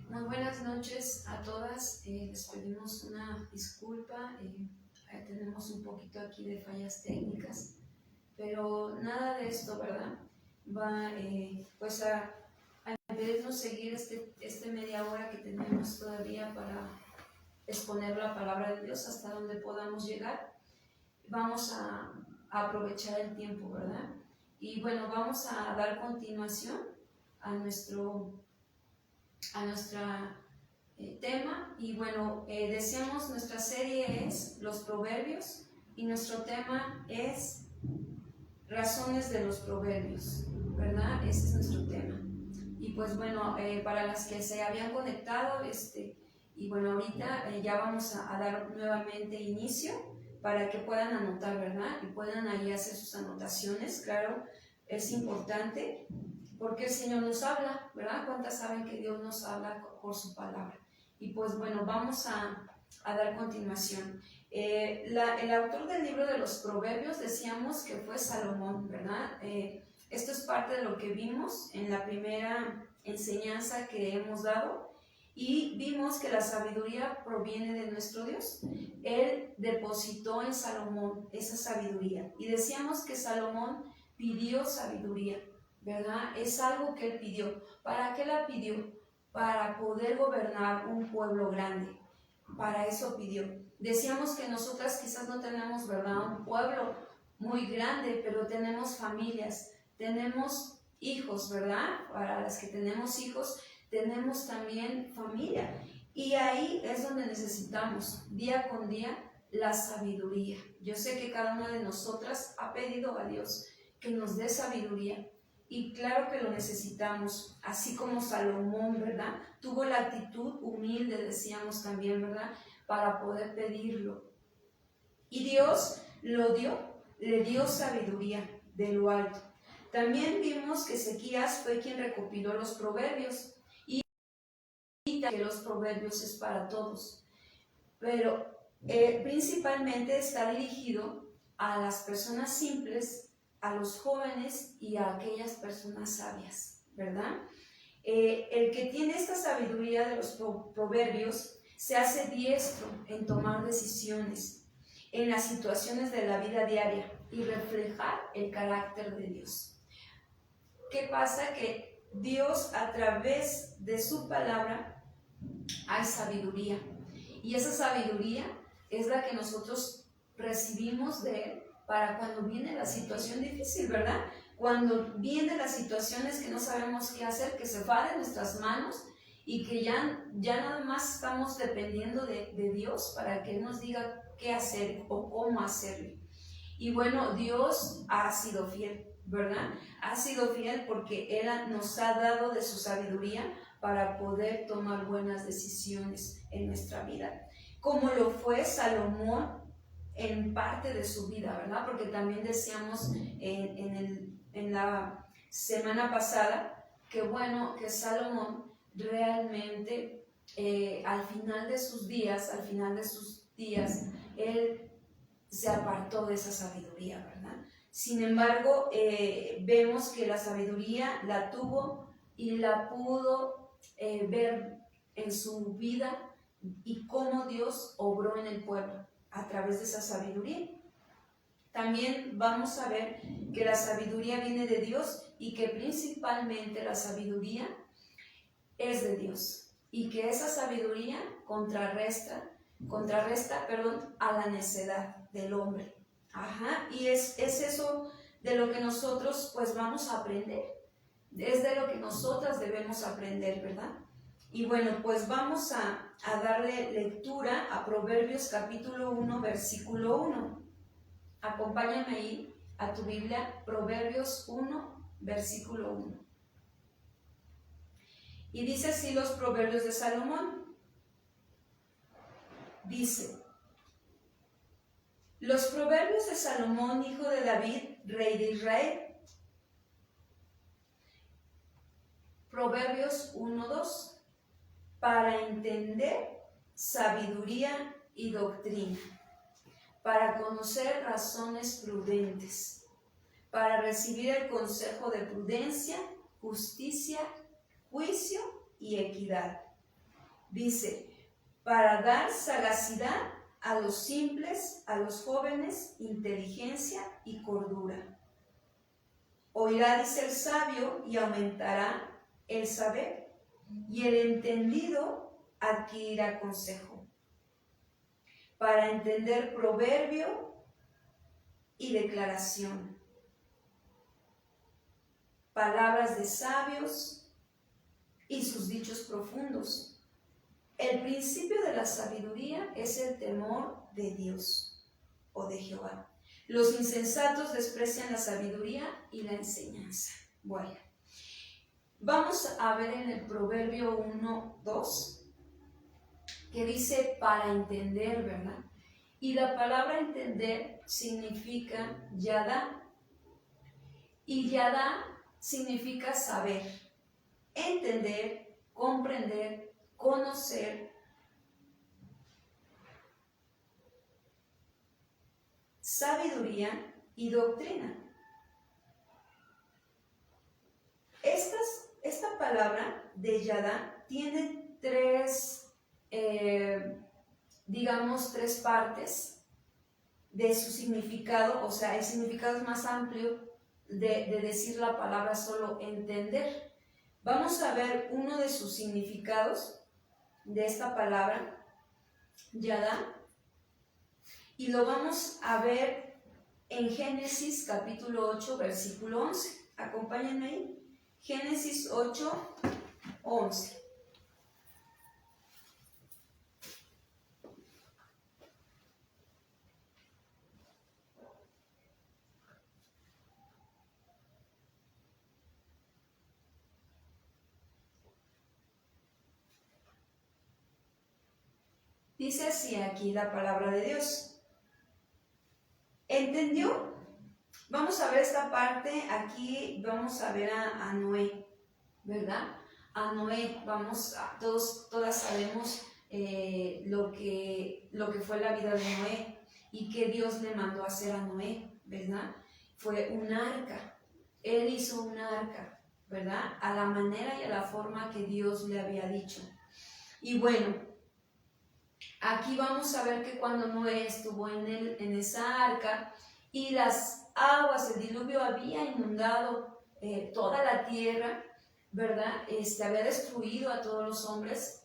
Muy buenas noches a todas. Les pedimos una disculpa. Tenemos un poquito aquí de fallas técnicas, pero nada de esto, ¿verdad? Va pues a impedirnos seguir este media hora que tenemos todavía para exponer la palabra de Dios hasta donde podamos llegar. Vamos a aprovechar el tiempo, ¿verdad? Y bueno, vamos a dar continuación a nuestra tema. Y bueno, decíamos, nuestra serie es los proverbios y nuestro tema es razones de los proverbios, ¿verdad? Ese es nuestro tema. Y pues bueno, para las que se habían conectado, y bueno, ahorita ya vamos a dar nuevamente inicio para que puedan anotar, ¿verdad? Y puedan ahí hacer sus anotaciones. Claro, es importante porque el Señor nos habla, ¿verdad? ¿Cuántas saben que Dios nos habla por su palabra? Y pues bueno, vamos a dar continuación. El autor del libro de los Proverbios decíamos que fue Salomón, ¿verdad? Esto es parte de lo que vimos en la primera enseñanza que hemos dado, y vimos que la sabiduría proviene de nuestro Dios. Él depositó en Salomón esa sabiduría, y decíamos que Salomón pidió sabiduría, ¿verdad? Es algo que él pidió. ¿Para qué la pidió? Para poder gobernar un pueblo grande. Para eso pidió. Decíamos que nosotras quizás no tenemos, ¿verdad?, un pueblo muy grande, pero tenemos familias, tenemos hijos, ¿verdad? Para las que tenemos hijos, tenemos también familia. Y ahí es donde necesitamos día con día la sabiduría. Yo sé que cada una de nosotras ha pedido a Dios que nos dé sabiduría. Y claro que lo necesitamos, así como Salomón, ¿verdad? Tuvo la actitud humilde, decíamos también, ¿verdad?, para poder pedirlo. Y Dios lo dio, le dio sabiduría de lo alto. También vimos que Ezequías fue quien recopiló los proverbios, y que los proverbios es para todos, pero principalmente está dirigido a las personas simples, a los jóvenes y a aquellas personas sabias, ¿verdad? El que tiene esta sabiduría de los proverbios se hace diestro en tomar decisiones en las situaciones de la vida diaria y reflejar el carácter de Dios. ¿Qué pasa? Que Dios, a través de su palabra, hay sabiduría, y esa sabiduría es la que nosotros recibimos de Él para cuando viene la situación difícil, ¿verdad? Cuando vienen las situaciones que no sabemos qué hacer, que se va de nuestras manos y que ya nada más estamos dependiendo de Dios para que Él nos diga qué hacer o cómo hacerlo. Y bueno, Dios ha sido fiel, ¿verdad? Ha sido fiel porque Él nos ha dado de su sabiduría para poder tomar buenas decisiones en nuestra vida, como lo fue Salomón en parte de su vida, ¿verdad? Porque también decíamos en la semana pasada que bueno, que Salomón realmente al final de sus días, él se apartó de esa sabiduría, ¿verdad? Sin embargo, vemos que la sabiduría la tuvo y la pudo ver en su vida, y cómo Dios obró en el pueblo a través de esa sabiduría. También vamos a ver que la sabiduría viene de Dios y que principalmente la sabiduría es de Dios, y que esa sabiduría contrarresta a la necedad del hombre. Y es eso de lo que nosotros pues vamos a aprender, es de lo que nosotras debemos aprender, ¿verdad? Y bueno, pues vamos a darle lectura a Proverbios capítulo 1, versículo 1. Acompáñame ahí a tu Biblia, Proverbios 1, versículo 1. Y dice así los proverbios de Salomón. Dice: los proverbios de Salomón, hijo de David, rey de Israel. Proverbios 1:2. Para entender sabiduría y doctrina, para conocer razones prudentes, para recibir el consejo de prudencia, justicia, juicio y equidad, Dice, para dar sagacidad a los simples, a los jóvenes, inteligencia y cordura. Oirá, dice el sabio, y aumentará el saber, y el entendido adquirirá consejo, para entender proverbio y declaración, palabras de sabios y sus dichos profundos. El principio de la sabiduría es el temor de Dios o de Jehová. Los insensatos desprecian la sabiduría y la enseñanza. Bueno, vamos a ver en el Proverbio 1:2, que dice para entender, ¿verdad? Y la palabra entender significa yadá. Y yadá significa saber, entender, comprender, conocer, sabiduría y doctrina. Esta palabra de yadá tiene tres partes de su significado. O sea, el significado es más amplio de decir la palabra solo entender. Vamos a ver uno de sus significados de esta palabra, yadá, y lo vamos a ver en Génesis capítulo 8, versículo 11. Acompáñenme ahí. Génesis 8, 11. Dice así aquí la palabra de Dios. ¿Entendió? Vamos a ver esta parte. Aquí vamos a ver a Noé, ¿verdad? A Noé, todas sabemos lo que fue la vida de Noé y que Dios le mandó a hacer a Noé, ¿verdad? Fue un arca. Él hizo un arca, ¿verdad? A la manera y a la forma que Dios le había dicho. Y bueno, aquí vamos a ver que cuando Noé estuvo en esa arca y las aguas, el diluvio había inundado toda la tierra, ¿verdad? Había destruido a todos los hombres.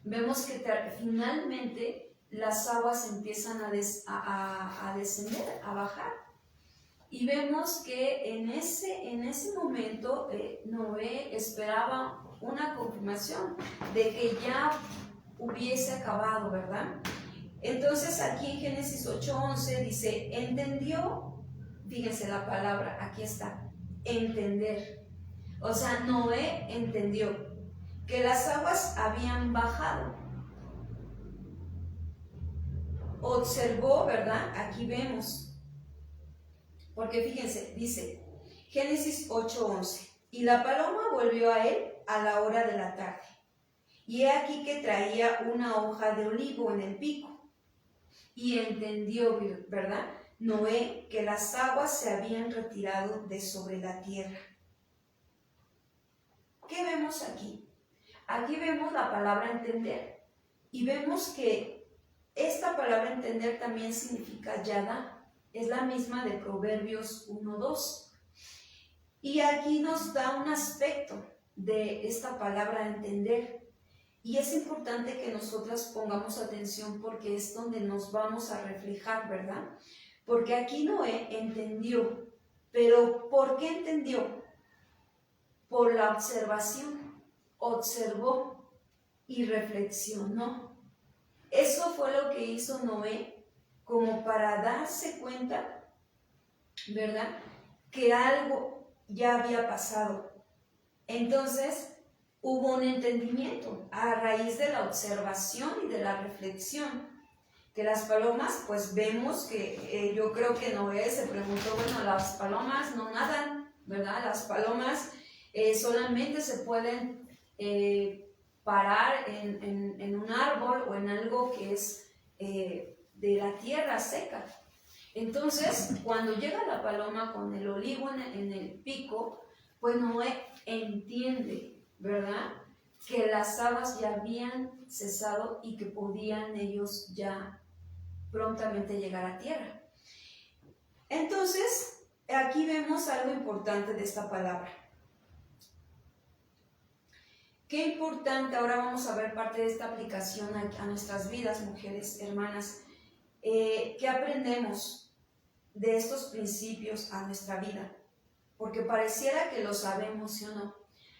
Vemos que finalmente las aguas empiezan a descender, a bajar. Y vemos que en ese momento Noé esperaba una confirmación de que ya hubiese acabado, ¿verdad? Entonces aquí en Génesis 8:11 dice, entendió, fíjense la palabra, aquí está, entender. O sea, Noé entendió que las aguas habían bajado. Observó, ¿verdad? Aquí vemos. Porque fíjense, dice Génesis 8:11, y la paloma volvió a él a la hora de la tarde. Y he aquí que traía una hoja de olivo en el pico. Y entendió, ¿verdad? Noé, que las aguas se habían retirado de sobre la tierra. ¿Qué vemos aquí? Aquí vemos la palabra entender. Y vemos que esta palabra entender también significa yadá. Es la misma de Proverbios 1:2. Y aquí nos da un aspecto de esta palabra entender. Y es importante que nosotras pongamos atención porque es donde nos vamos a reflejar, ¿verdad? Porque aquí Noé entendió. ¿Pero por qué entendió? Por la observación. Observó y reflexionó. Eso fue lo que hizo Noé, como para darse cuenta, ¿verdad?, que algo ya había pasado. Entonces, hubo un entendimiento a raíz de la observación y de la reflexión. Que las palomas, pues vemos que yo creo que Noé se preguntó, bueno, las palomas no nadan, ¿verdad? Las palomas solamente se pueden parar en un árbol o en algo que es de la tierra seca. Entonces, cuando llega la paloma con el olivo en el pico, pues Noé entiende, ¿verdad?, que las aguas ya habían cesado y que podían ellos ya prontamente llegar a tierra. Entonces, aquí vemos algo importante de esta palabra. Qué importante, ahora vamos a ver parte de esta aplicación a nuestras vidas, mujeres, hermanas. ¿Qué aprendemos de estos principios a nuestra vida? Porque pareciera que lo sabemos, ¿sí o no?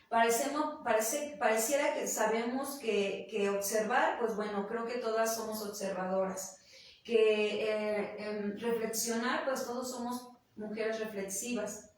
Pareciera que sabemos que observar, pues bueno, creo que todas somos observadoras. Que reflexionar, pues todos somos mujeres reflexivas.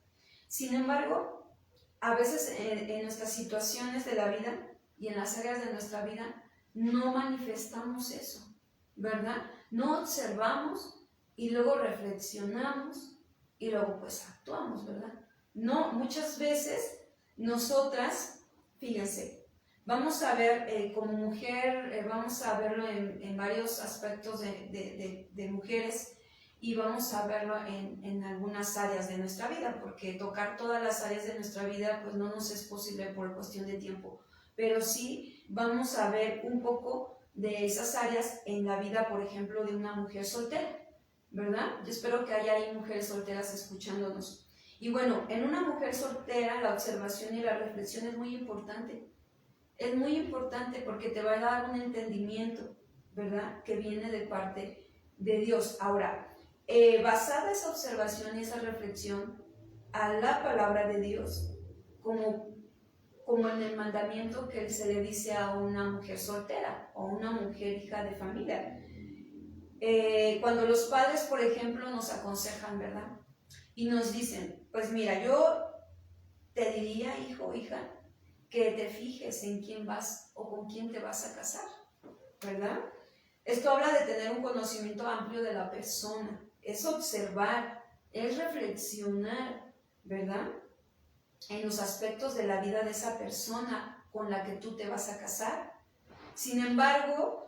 Sin embargo, a veces en nuestras situaciones de la vida y en las áreas de nuestra vida no manifestamos eso, ¿verdad? No observamos y luego reflexionamos y luego pues actuamos, ¿verdad? No, muchas veces nosotras, fíjense, vamos a ver como mujer, vamos a verlo en varios aspectos de mujeres y vamos a verlo en algunas áreas de nuestra vida, porque tocar todas las áreas de nuestra vida pues no nos es posible por cuestión de tiempo, pero sí vamos a ver un poco de esas áreas en la vida, por ejemplo, de una mujer soltera, ¿verdad? Yo espero que haya ahí mujeres solteras escuchándonos. Y bueno, en una mujer soltera la observación y la reflexión es muy importante. Es muy importante porque te va a dar un entendimiento, ¿verdad? Que viene de parte de Dios. Ahora, basada esa observación y esa reflexión a la palabra de Dios, como en el mandamiento que se le dice a una mujer soltera o una mujer hija de familia. Cuando los padres, por ejemplo, nos aconsejan, ¿verdad? Y nos dicen, pues mira, yo te diría, hijo o hija, que te fijes en quién vas o con quién te vas a casar, ¿verdad? Esto habla de tener un conocimiento amplio de la persona, es observar, es reflexionar, ¿verdad? En los aspectos de la vida de esa persona con la que tú te vas a casar. Sin embargo,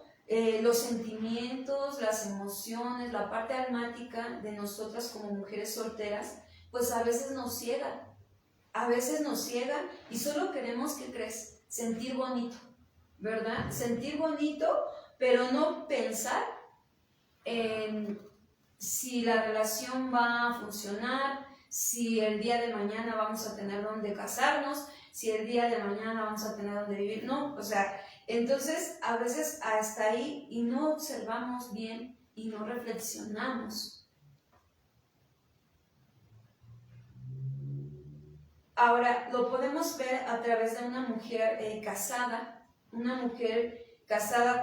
los sentimientos, las emociones, la parte almática de nosotras como mujeres solteras, pues a veces nos ciegan. A veces nos ciegan y solo queremos, ¿qué crees? Sentir bonito, ¿verdad? Sentir bonito, pero no pensar en si la relación va a funcionar, si el día de mañana vamos a tener donde casarnos, si el día de mañana vamos a tener donde vivir. No, o sea, entonces a veces hasta ahí y no observamos bien y no reflexionamos. Ahora, lo podemos ver a través de una mujer casada,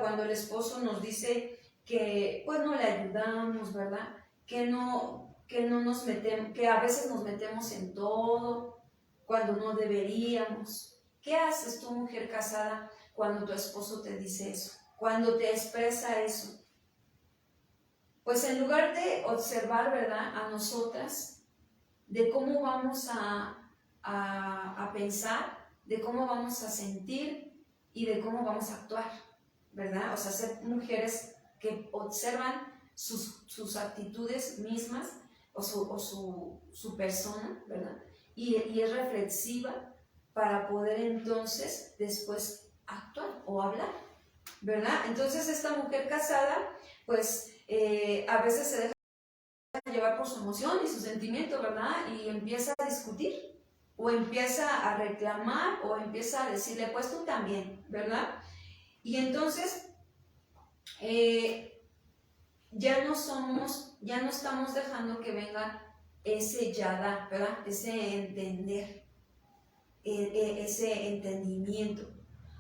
cuando el esposo nos dice que pues no le ayudamos, ¿verdad? Que nos metemos, que a veces nos metemos en todo cuando no deberíamos. ¿Qué haces tú, mujer casada, cuando tu esposo te dice eso? Cuando te expresa eso. Pues en lugar de observar, ¿verdad?, a nosotras, de cómo vamos a pensar, de cómo vamos a sentir y de cómo vamos a actuar, ¿verdad? O sea, ser mujeres que observan sus actitudes mismas o su persona, ¿verdad? Y es reflexiva para poder entonces después actuar o hablar, ¿verdad? Entonces esta mujer casada, pues a veces se deja llevar por su emoción y su sentimiento, ¿verdad? Y empieza a discutir, o empieza a reclamar, o empieza a decirle, pues tú también, ¿verdad? Y entonces ya no estamos dejando que venga ese yada, ¿verdad? Ese entender, ese entendimiento.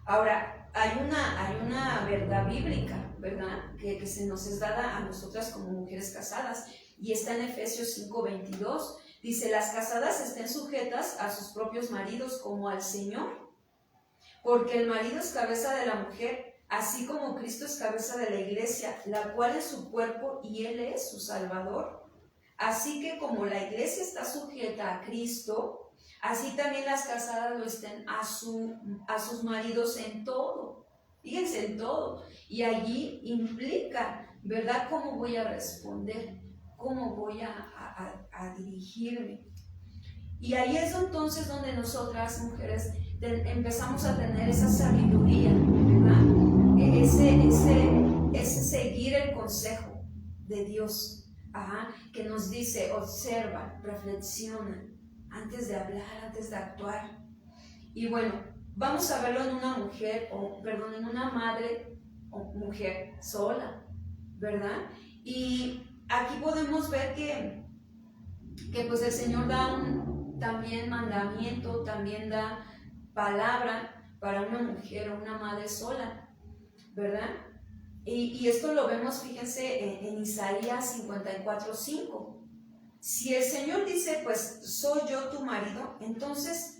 Ahora, hay una verdad bíblica, ¿verdad? Que se nos es dada a nosotras como mujeres casadas, y está en Efesios 5:22. Dice, las casadas estén sujetas a sus propios maridos como al Señor, porque el marido es cabeza de la mujer, así como Cristo es cabeza de la iglesia, la cual es su cuerpo y Él es su Salvador. Así que como la iglesia está sujeta a Cristo, así también las casadas lo estén a sus maridos en todo. Fíjense, en todo. Y allí implica, ¿verdad?, cómo voy a responder, cómo voy a dirigirme. Y ahí es entonces donde nosotras, mujeres empezamos a tener esa sabiduría, ¿verdad? Ese seguir el consejo de Dios, que nos dice, observa, reflexiona, antes de hablar, antes de actuar. Y bueno, vamos a verlo en una mujer, en una madre o mujer sola, ¿verdad? Y aquí podemos ver que pues el Señor da también mandamiento, también da palabra para una mujer o una madre sola, ¿verdad? Y esto lo vemos, fíjense, en Isaías 54:5. Si el Señor dice, pues soy yo tu marido, entonces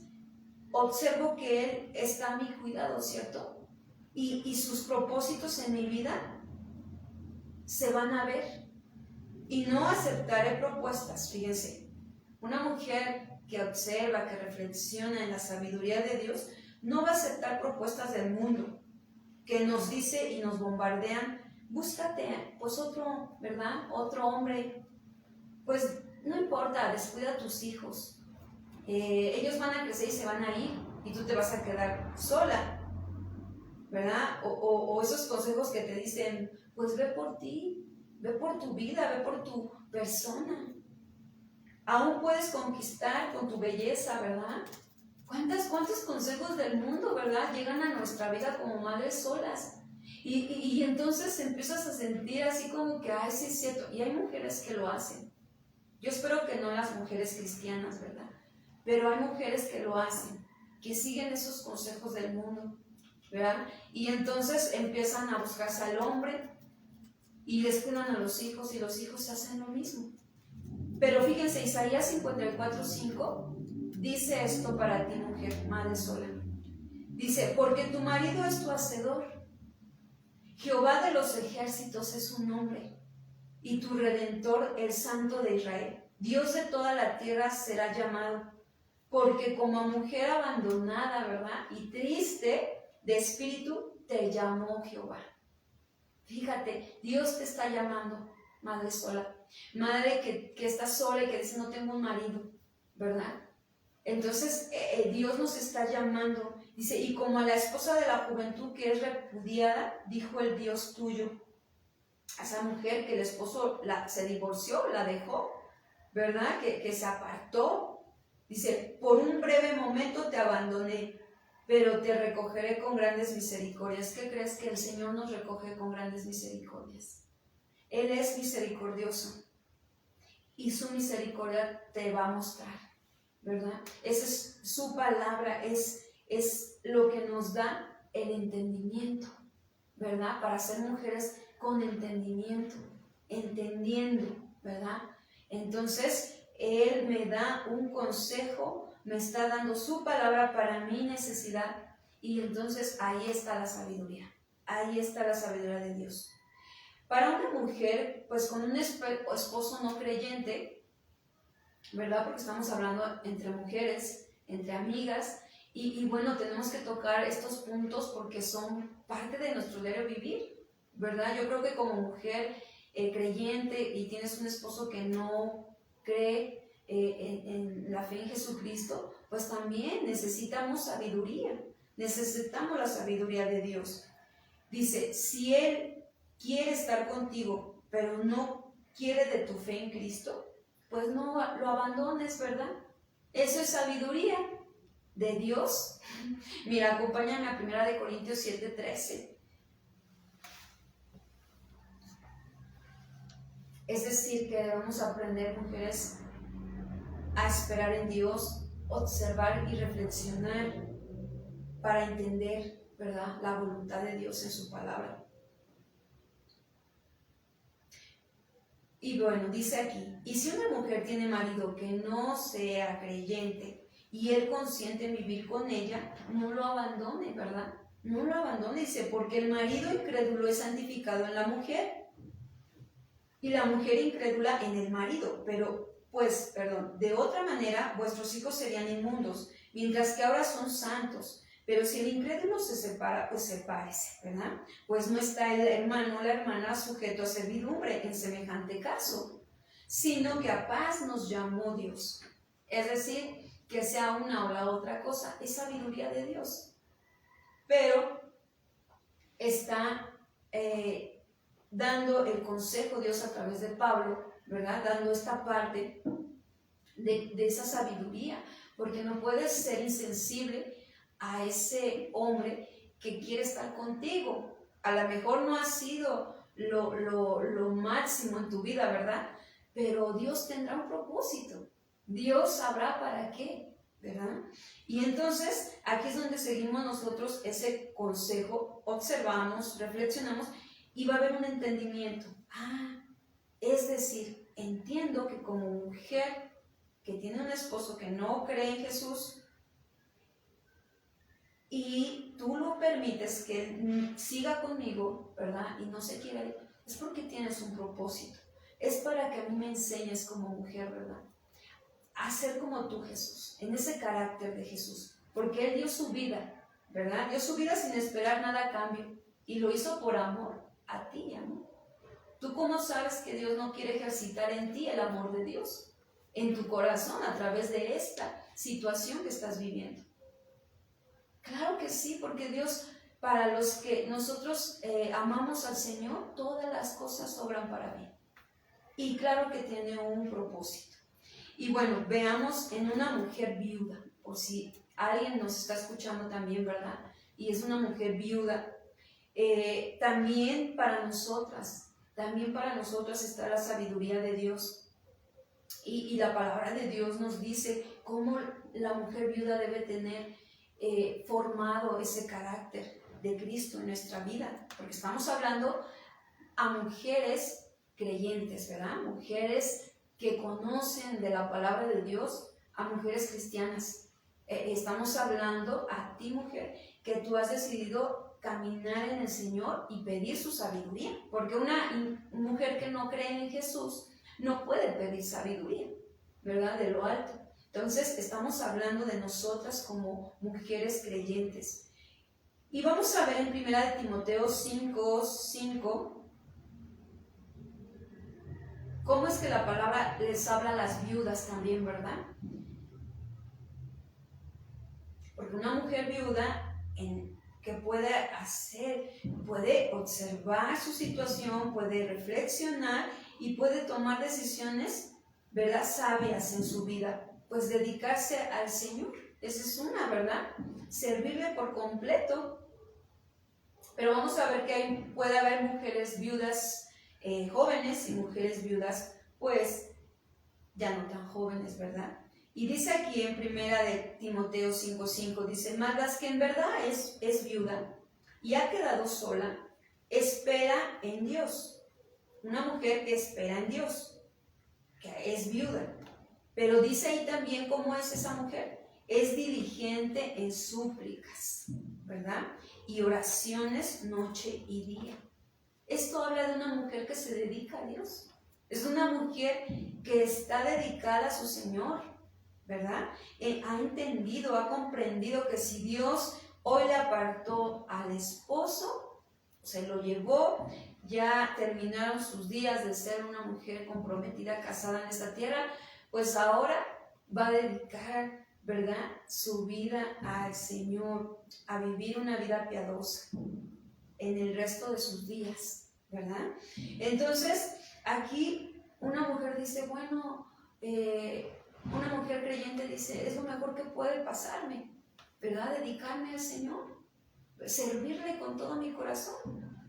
observo que Él está a mi cuidado, ¿cierto? Y sus propósitos en mi vida se van a ver. Y no aceptaré propuestas, fíjense. Una mujer que observa, que reflexiona en la sabiduría de Dios, no va a aceptar propuestas del mundo, que nos dice y nos bombardean, búscate pues otro, ¿verdad? Otro hombre, pues no importa, descuida a tus hijos. Ellos van a crecer y se van a ir y tú te vas a quedar sola, ¿verdad? O esos consejos que te dicen, pues ve por ti, ve por tu vida, ve por tu persona. Aún puedes conquistar con tu belleza, ¿verdad? ¿Cuántos consejos del mundo, ¿verdad? Llegan a nuestra vida como madres solas. Y entonces empiezas a sentir así como que, ay, sí es cierto. Y hay mujeres que lo hacen. Yo espero que no las mujeres cristianas, ¿verdad? Pero hay mujeres que lo hacen, que siguen esos consejos del mundo, ¿verdad? Y entonces empiezan a buscarse al hombre y descuidan a los hijos y los hijos hacen lo mismo. Pero fíjense, Isaías 54:5 dice esto para ti, mujer, madre sola. Dice, porque tu marido es tu hacedor, Jehová de los ejércitos es su nombre, y tu Redentor, el Santo de Israel. Dios de toda la tierra será llamado, porque como mujer abandonada, ¿verdad? Y triste de espíritu, te llamó Jehová. Fíjate, Dios te está llamando, madre sola. Madre que está sola y que dice, no tengo un marido, ¿verdad? Entonces, Dios nos está llamando. Dice, y como a la esposa de la juventud que es repudiada, dijo el Dios tuyo. A esa mujer que el esposo se divorció, la dejó, ¿verdad? Que se apartó. Dice, por un breve momento te abandoné, pero te recogeré con grandes misericordias. ¿Qué crees? Que el Señor nos recoge con grandes misericordias. Él es misericordioso y su misericordia te va a mostrar, ¿verdad? Esa es su palabra, es lo que nos da el entendimiento, ¿verdad? Para ser mujeres con entendimiento, entendiendo, ¿verdad? Entonces, Él me da un consejo, me está dando su palabra para mi necesidad y entonces ahí está la sabiduría, ahí está la sabiduría de Dios. Para una mujer, pues con un esposo no creyente, ¿verdad? Porque estamos hablando entre mujeres, entre amigas, y bueno, tenemos que tocar estos puntos porque son parte de nuestro diario vivir, ¿verdad? Yo creo que como mujer creyente y tienes un esposo que no cree en la fe en Jesucristo, pues también necesitamos sabiduría, necesitamos la sabiduría de Dios. Dice, si Él quiere estar contigo, pero no quiere de tu fe en Cristo, pues no lo abandones, ¿verdad? Eso es sabiduría de Dios. Mira, acompáñame a 1 Corintios 7:13. Es decir, que debemos aprender, mujeres, a esperar en Dios, observar y reflexionar para entender, ¿verdad?, la voluntad de Dios en su palabra. Y bueno, dice aquí, y si una mujer tiene marido que no sea creyente y él consiente en vivir con ella, no lo abandone, ¿verdad? No lo abandone, dice, porque el marido incrédulo es santificado en la mujer y la mujer incrédula en el marido, de otra manera vuestros hijos serían inmundos, mientras que ahora son santos. Pero si el incrédulo se separa, pues sepárese, ¿verdad? Pues no está el hermano o la hermana sujeto a servidumbre en semejante caso, sino que a paz nos llamó Dios. Es decir, que sea una o la otra cosa, es sabiduría de Dios. Pero está dando el consejo Dios a través de Pablo, ¿verdad? Dando esta parte de esa sabiduría, porque no puedes ser insensible a ese hombre que quiere estar contigo. A lo mejor no ha sido lo máximo en tu vida, ¿verdad? Pero Dios tendrá un propósito. Dios sabrá para qué, ¿verdad? Y entonces aquí es donde seguimos nosotros ese consejo, observamos, reflexionamos y va a haber un entendimiento. Es decir, entiendo que como mujer que tiene un esposo que no cree en Jesús y tú lo permites que él siga conmigo, ¿verdad? Y no se quiera ir, es porque tienes un propósito. Es para que a mí me enseñes como mujer, ¿verdad? A ser como tú, Jesús, en ese carácter de Jesús, porque Él dio su vida, ¿verdad? Dio su vida sin esperar nada a cambio y lo hizo por amor a ti y a mí. ¿Tú cómo sabes que Dios no quiere ejercitar en ti el amor de Dios? En tu corazón, a través de esta situación que estás viviendo. Claro que sí, porque Dios, para los que nosotros amamos al Señor, todas las cosas obran para bien. Y claro que tiene un propósito. Y bueno, veamos en una mujer viuda, por si alguien nos está escuchando también, ¿verdad? Y es una mujer viuda. También para nosotras está la sabiduría de Dios. Y la palabra de Dios nos dice cómo la mujer viuda debe tener formado ese carácter de Cristo en nuestra vida. Porque estamos hablando a mujeres creyentes, ¿verdad? Mujeres que conocen de la palabra de Dios, a mujeres cristianas. Estamos hablando a ti, mujer, que tú has decidido caminar en el Señor y pedir su sabiduría, porque una mujer que no cree en Jesús no puede pedir sabiduría, ¿verdad? De lo alto. Entonces, estamos hablando de nosotras como mujeres creyentes. Y vamos a ver en 1 Timoteo 5:5 cómo es que la palabra les habla a las viudas también, ¿verdad? Porque una mujer viuda que puede observar su situación, puede reflexionar y puede tomar decisiones, ¿verdad?, sabias en su vida, pues dedicarse al Señor. Esa es una, ¿verdad? Servirle por completo. Pero vamos a ver que puede haber mujeres viudas jóvenes y mujeres viudas, pues, ya no tan jóvenes, ¿verdad? Y dice aquí en 1 Timoteo 5:5, dice, mas las que en verdad es viuda y ha quedado sola, espera en Dios. Una mujer que espera en Dios, que es viuda. Pero dice ahí también cómo es esa mujer. Es diligente en súplicas, ¿verdad? Y oraciones noche y día. Esto habla de una mujer que se dedica a Dios. Es una mujer que está dedicada a su Señor, ¿verdad? Ha entendido, ha comprendido que si Dios hoy le apartó al esposo, se lo llevó, ya terminaron sus días de ser una mujer comprometida, casada en esta tierra, pues ahora va a dedicar, ¿verdad?, su vida al Señor, a vivir una vida piadosa en el resto de sus días, ¿verdad? Entonces, aquí una mujer dice, bueno, una mujer creyente dice, es lo mejor que puede pasarme, ¿verdad? Dedicarme al Señor, servirle con todo mi corazón.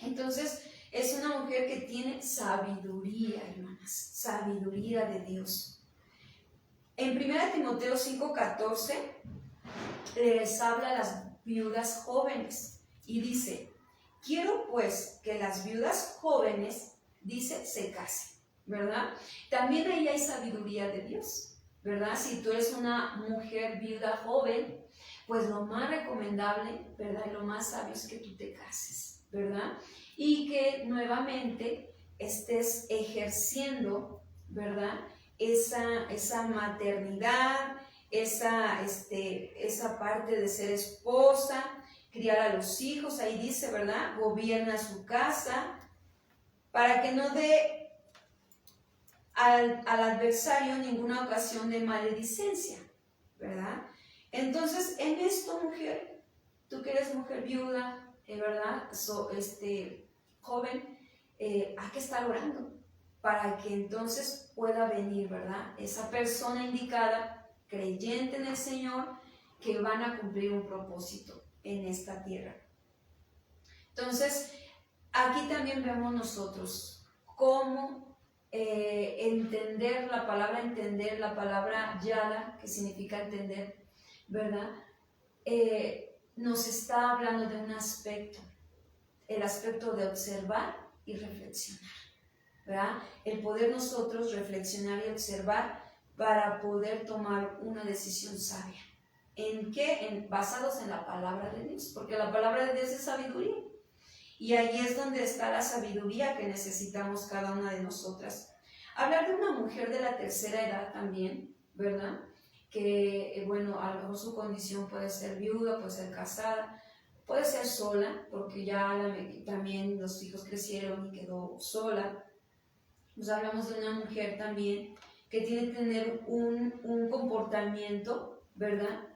Entonces, es una mujer que tiene sabiduría, hermanas, sabiduría de Dios. En 1 Timoteo 5:14 les habla a las viudas jóvenes y dice, quiero pues que las viudas jóvenes, dice, se casen, ¿verdad? También ahí hay sabiduría de Dios, ¿verdad? Si tú eres una mujer viuda joven, pues lo más recomendable, ¿verdad?, y lo más sabio es que tú te cases, ¿verdad? Y que nuevamente estés ejerciendo, ¿verdad?, esa maternidad, esa parte de ser esposa, criar a los hijos, ahí dice, ¿verdad?, gobierna su casa, para que no dé al adversario ninguna ocasión de maledicencia, ¿verdad? Entonces, en esto, mujer, tú que eres mujer viuda, ¿verdad? Joven, hay que estar orando para que entonces pueda venir, ¿verdad? Esa persona indicada, creyente en el Señor, que van a cumplir un propósito en esta tierra. Entonces, aquí también vemos nosotros cómo entender la palabra yada, que significa entender, ¿verdad? Nos está hablando de un aspecto, el aspecto de observar y reflexionar, ¿verdad? El poder nosotros reflexionar y observar para poder tomar una decisión sabia. ¿En qué? Basados en la palabra de Dios, porque la palabra de Dios es sabiduría. Y ahí es donde está la sabiduría que necesitamos cada una de nosotras. Hablar de una mujer de la tercera edad también, ¿verdad? Que, bueno, a lo mejor su condición puede ser viuda, puede ser casada, puede ser sola, porque ya también los hijos crecieron y quedó sola. Pues hablamos de una mujer también que tiene que tener un comportamiento, ¿verdad?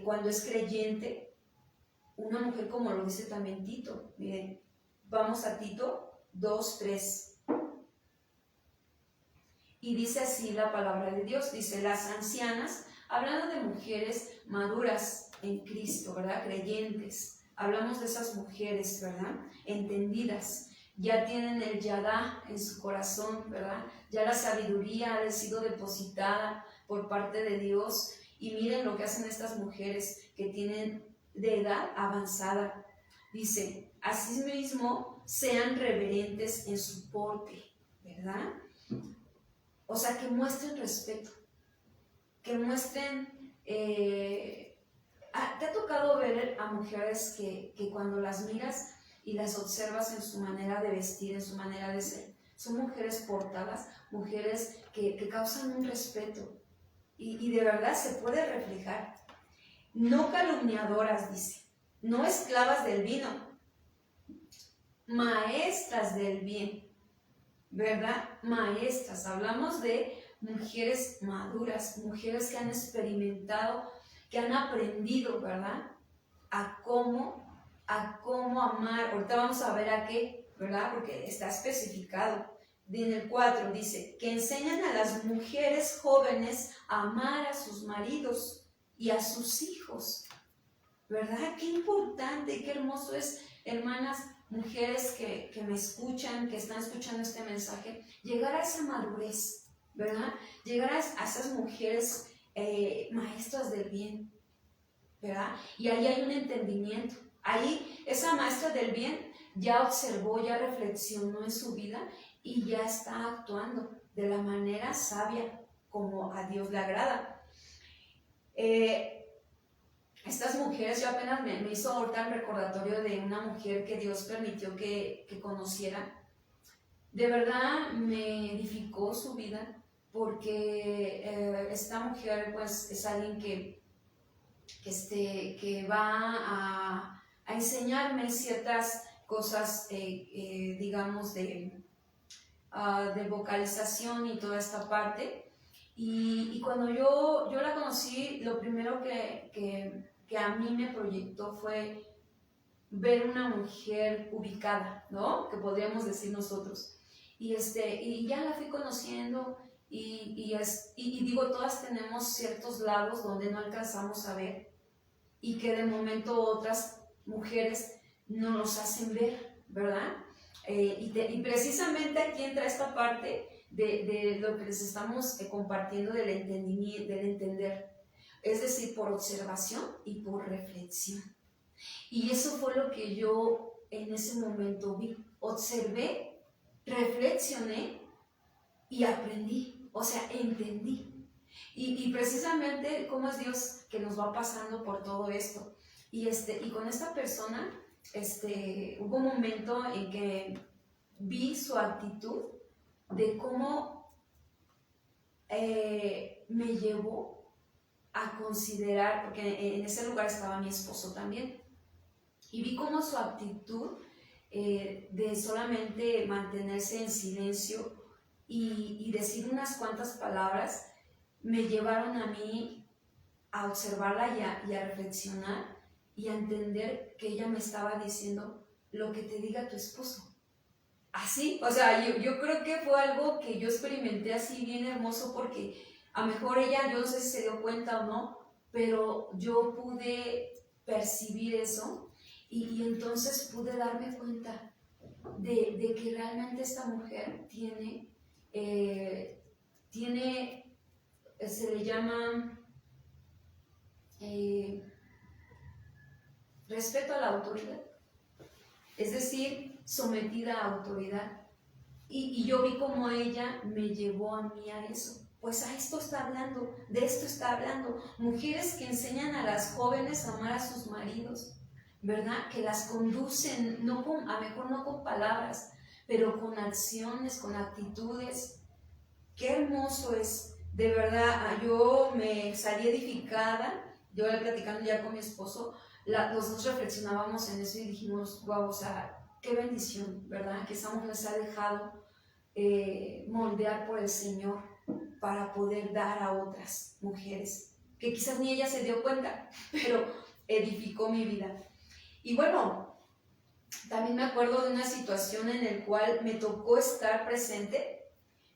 Cuando es creyente, una mujer como lo dice también Tito. Miren, vamos a Tito 2:3. Y dice así la palabra de Dios, dice: las ancianas, hablando de mujeres maduras en Cristo, ¿verdad? Creyentes. Hablamos de esas mujeres, ¿verdad? Entendidas. Ya tienen el yadá en su corazón, ¿verdad? Ya la sabiduría ha sido depositada por parte de Dios. Y miren lo que hacen estas mujeres que tienen de edad avanzada. Dice: asimismo, sean reverentes en su porte, ¿verdad? O sea, que muestren respeto, que muestren... ¿te ha tocado ver a mujeres que cuando las miras y las observas en su manera de vestir, en su manera de ser, son mujeres portadas, mujeres que causan un respeto y de verdad se puede reflejar? No calumniadoras, dice, no esclavas del vino, maestras del bien, ¿verdad? Maestras, hablamos de mujeres maduras, mujeres que han experimentado, que han aprendido, ¿verdad? A cómo amar. Ahorita vamos a ver a qué, ¿verdad? Porque está especificado. En el 4 dice, que enseñan a las mujeres jóvenes a amar a sus maridos y a sus hijos, ¿verdad? Qué importante, qué hermoso es, hermanas, mujeres que me escuchan, que están escuchando este mensaje, llegar a esa madurez, ¿verdad? Llegar a esas mujeres maestras del bien, ¿verdad? Y ahí hay un entendimiento. Ahí esa maestra del bien ya observó, ya reflexionó en su vida y ya está actuando de la manera sabia como a Dios le agrada. Estas mujeres, yo apenas me hizo ahorita el recordatorio de una mujer que Dios permitió que conociera. De verdad me edificó su vida porque esta mujer pues es alguien que va a enseñarme ciertas cosas, digamos, de vocalización y toda esta parte. Y cuando yo la conocí, lo primero que a mí me proyectó fue ver una mujer ubicada, ¿no? Que podríamos decir nosotros. Y ya la fui conociendo y digo, todas tenemos ciertos lados donde no alcanzamos a ver y que de momento otras mujeres no nos hacen ver, ¿verdad? Y precisamente aquí entra esta parte de lo que les estamos compartiendo del entendimiento, del entender, es decir, por observación y por reflexión. Y eso fue lo que yo en ese momento vi, observé, reflexioné y aprendí, o sea, entendí. Y precisamente cómo es Dios que nos va pasando por todo esto. Y con esta persona, hubo un momento en que vi su actitud de cómo me llevó a considerar, porque en ese lugar estaba mi esposo también, y vi cómo su actitud de solamente mantenerse en silencio y decir unas cuantas palabras me llevaron a mí a observarla y a reflexionar y a entender que ella me estaba diciendo lo que te diga tu esposo. Así, o sea, yo creo que fue algo que yo experimenté así bien hermoso, porque a lo mejor ella, yo no sé si se dio cuenta o no, pero yo pude percibir eso y entonces pude darme cuenta de que realmente esta mujer se le llama respeto a la autoridad, es decir, sometida a autoridad. Y yo vi cómo ella me llevó a mí a eso. Pues a esto está hablando, de esto está hablando. Mujeres que enseñan a las jóvenes a amar a sus maridos, ¿verdad? Que las conducen, a lo mejor no con palabras, pero con acciones, con actitudes. Qué hermoso es, de verdad. Yo me salí edificada. Yo platicando ya con mi esposo, los dos reflexionábamos en eso y dijimos, wow, o sea, qué bendición, ¿verdad? Que esa mujer se ha dejado moldear por el Señor para poder dar a otras mujeres, que quizás ni ella se dio cuenta, pero edificó mi vida. Y bueno, también me acuerdo de una situación en la cual me tocó estar presente,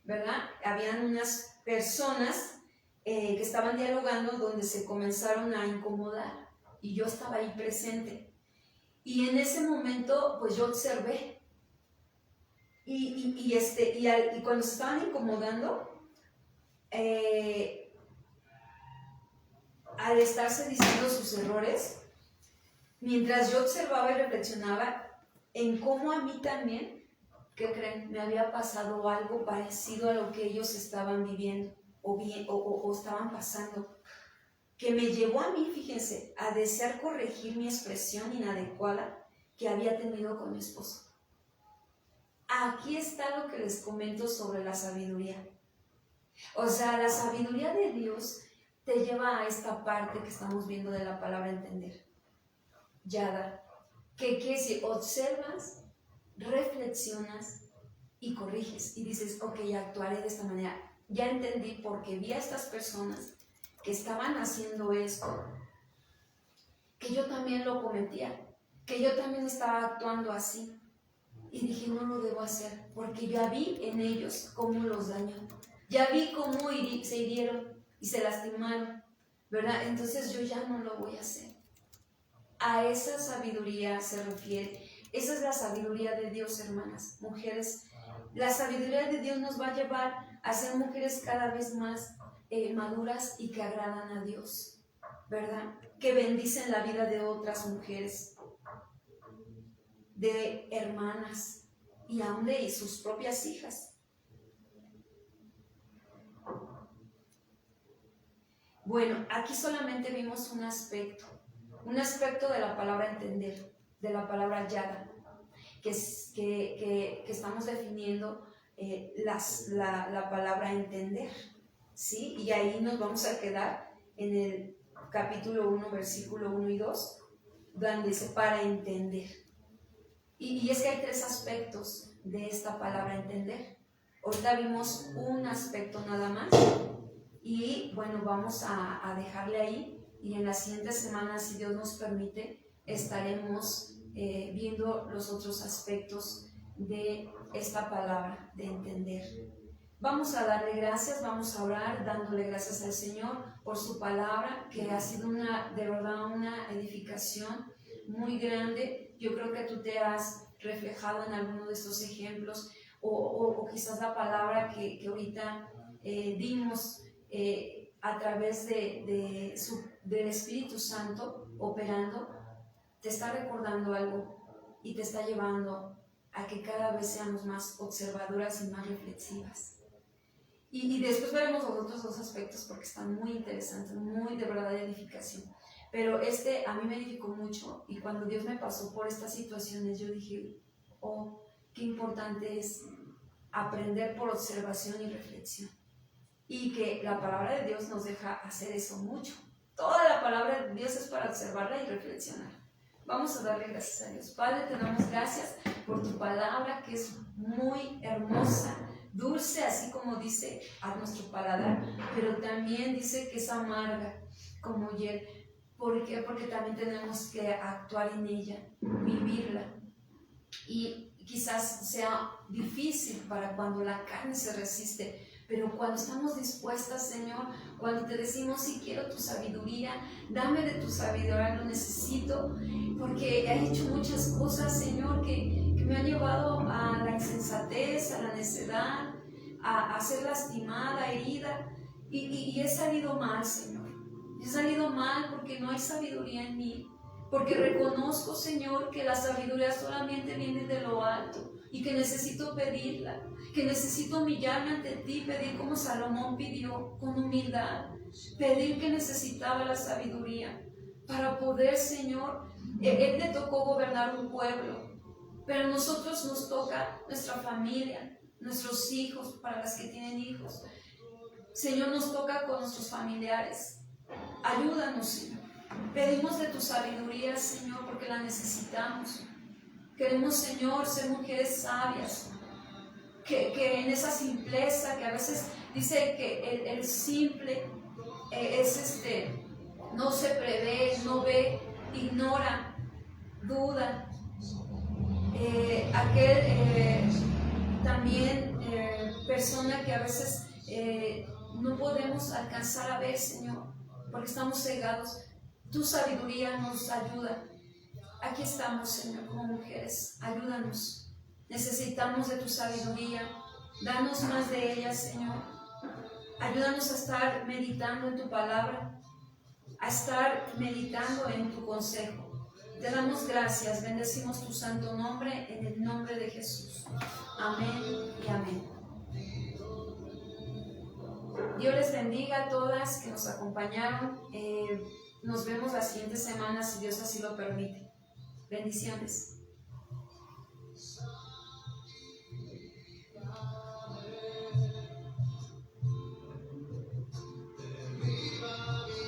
¿verdad? Habían unas personas que estaban dialogando donde se comenzaron a incomodar y yo estaba ahí presente. Y en ese momento, pues yo observé. Y cuando se estaban incomodando, al estarse diciendo sus errores, mientras yo observaba y reflexionaba en cómo a mí también, ¿qué creen? Me había pasado algo parecido a lo que ellos estaban viviendo o estaban pasando, que me llevó a mí, fíjense, a desear corregir mi expresión inadecuada que había tenido con mi esposo. Aquí está lo que les comento sobre la sabiduría. O sea, la sabiduría de Dios te lleva a esta parte que estamos viendo de la palabra entender. Yada, que si observas, reflexionas y corriges y dices, ok, actuaré de esta manera. Ya entendí porque vi a estas personas que estaban haciendo esto, que yo también lo cometía, que yo también estaba actuando así. Y dije, no lo debo hacer, porque ya vi en ellos cómo los dañó. Ya vi cómo se hirieron y se lastimaron, ¿verdad? Entonces yo ya no lo voy a hacer. A esa sabiduría se refiere. Esa es la sabiduría de Dios, hermanas, mujeres. La sabiduría de Dios nos va a llevar a ser mujeres cada vez más maduras y que agradan a Dios, ¿verdad? Que bendicen la vida de otras mujeres, de hermanas y aún de sus propias hijas. Bueno, aquí solamente vimos un aspecto de la palabra entender, de la palabra yada, que estamos definiendo la palabra entender, ¿sí? Y ahí nos vamos a quedar en el capítulo 1, versículo 1 y 2, donde dice para entender. Y es que hay tres aspectos de esta palabra entender. Ahorita vimos un aspecto nada más y bueno, vamos a dejarle ahí y en las siguientes semanas, si Dios nos permite, estaremos viendo los otros aspectos de esta palabra de entender. Vamos a darle gracias, vamos a orar dándole gracias al Señor por su palabra, que ha sido de verdad una edificación muy grande. Yo creo que tú te has reflejado en alguno de estos ejemplos o quizás la palabra que ahorita dimos a través del Espíritu Santo operando, te está recordando algo y te está llevando a que cada vez seamos más observadoras y más reflexivas. Y después veremos los otros dos aspectos porque están muy interesantes, muy de verdad de edificación. Pero a mí me edificó mucho y cuando Dios me pasó por estas situaciones yo dije, oh, qué importante es aprender por observación y reflexión. Y que la palabra de Dios nos deja hacer eso mucho. Toda la palabra de Dios es para observarla y reflexionar. Vamos a darle gracias a Dios. Padre, te damos gracias por tu palabra que es muy hermosa, dulce, así como dice a nuestro paladar, pero también dice que es amarga como hiel. ¿Por qué? Porque también tenemos que actuar en ella, vivirla. Y quizás sea difícil para cuando la carne se resiste, pero cuando estamos dispuestas, Señor, cuando te decimos, sí quiero tu sabiduría, dame de tu sabiduría, lo necesito, porque he hecho muchas cosas, Señor, que me han llevado a la insensatez, a la necedad, a ser lastimada, herida, y he salido mal, Señor. He salido mal porque no hay sabiduría en mí, porque reconozco, Señor, que la sabiduría solamente viene de lo alto y que necesito pedirla, que necesito humillarme ante ti, pedir como Salomón pidió, con humildad, pedir que necesitaba la sabiduría para poder, Señor, él le tocó gobernar un pueblo, pero a nosotros nos toca nuestra familia, nuestros hijos, para las que tienen hijos. Señor, nos toca con nuestros familiares. Ayúdanos, Señor. Pedimos de tu sabiduría, Señor, porque la necesitamos. Queremos, Señor, ser mujeres sabias, que en esa simpleza que a veces dice que el simple es no se prevé, no ve, ignora, duda. También persona que a veces no podemos alcanzar a ver, Señor, porque estamos cegados. Tu sabiduría nos ayuda. Aquí estamos, Señor, como mujeres. Ayúdanos. Necesitamos de tu sabiduría. Danos más de ella, Señor. Ayúdanos a estar meditando en tu palabra, a estar meditando en tu consejo. Te damos gracias, bendecimos tu santo nombre en el nombre de Jesús. Amén y amén. Dios les bendiga a todas que nos acompañaron. Nos vemos la siguiente semana si Dios así lo permite. Bendiciones.